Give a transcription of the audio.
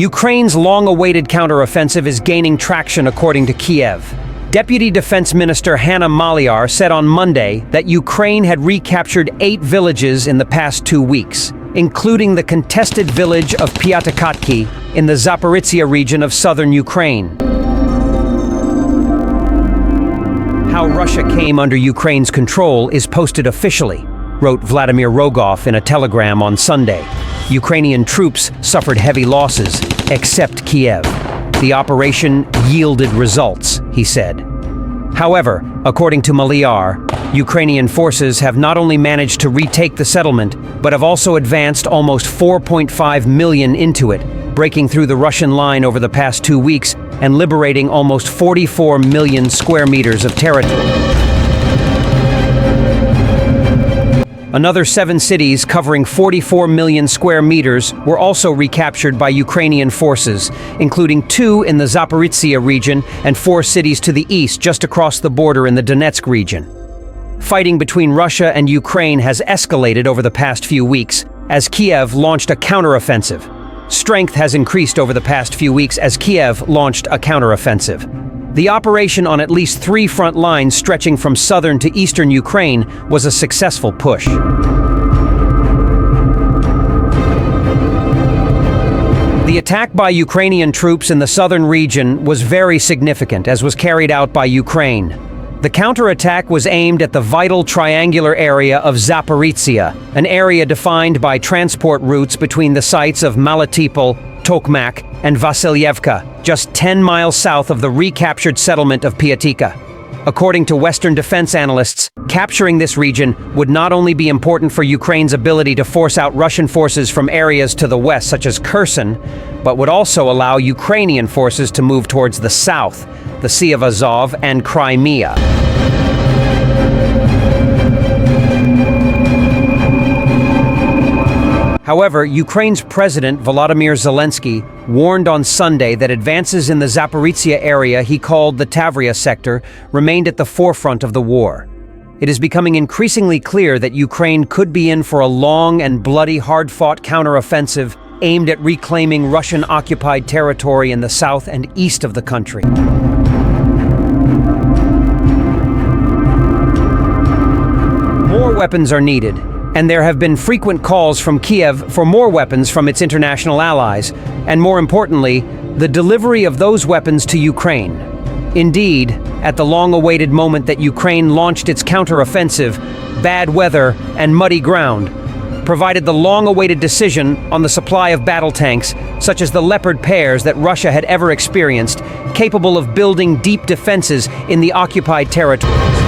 Ukraine's long-awaited counteroffensive is gaining traction according to Kyiv. Deputy Defense Minister Hanna Maliar said on Monday that Ukraine had recaptured 8 villages in the past 2 weeks, including the contested village of Piatakatki in the Zaporizhzhia region of southern Ukraine. How Russia came under Ukraine's control is posted officially, wrote Vladimir Rogov in a telegram on Sunday. Ukrainian troops suffered heavy losses, except Kyiv. The operation yielded results, he said. However, according to Maliar, Ukrainian forces have not only managed to retake the settlement, but have also advanced almost 4.5 million into it, breaking through the Russian line over the past 2 weeks and liberating almost 44 million square meters of territory. Another 7 cities covering 44 million square meters were also recaptured by Ukrainian forces, including 2 in the Zaporizhzhia region and 4 cities to the east just across the border in the Donetsk region. Fighting between Russia and Ukraine has escalated over the past few weeks as Kyiv launched a counteroffensive. Strength has increased over the past few weeks as Kyiv launched a counteroffensive. The operation on at least 3 front lines stretching from southern to eastern Ukraine was a successful push. The attack by Ukrainian troops in the southern region was very significant, as was carried out by Ukraine. The counterattack was aimed at the vital triangular area of Zaporizhzhia, an area defined by transport routes between the sites of Melitopol, Tokmak, and Vasilyevka, just 10 miles south of the recaptured settlement of Piatika. According to Western defense analysts, capturing this region would not only be important for Ukraine's ability to force out Russian forces from areas to the west, such as Kherson, but would also allow Ukrainian forces to move towards the south, the Sea of Azov, and Crimea. However, Ukraine's President Volodymyr Zelensky warned on Sunday that advances in the Zaporizhzhia area he called the Tavria sector remained at the forefront of the war. It is becoming increasingly clear that Ukraine could be in for a long and bloody hard-fought counteroffensive aimed at reclaiming Russian-occupied territory in the south and east of the country. More weapons are needed, and there have been frequent calls from Kyiv for more weapons from its international allies, and more importantly, the delivery of those weapons to Ukraine. Indeed, at the long-awaited moment that Ukraine launched its counteroffensive, bad weather and muddy ground provided the long-awaited decision on the supply of battle tanks, such as the Leopard pairs that Russia had ever experienced, capable of building deep defenses in the occupied territories.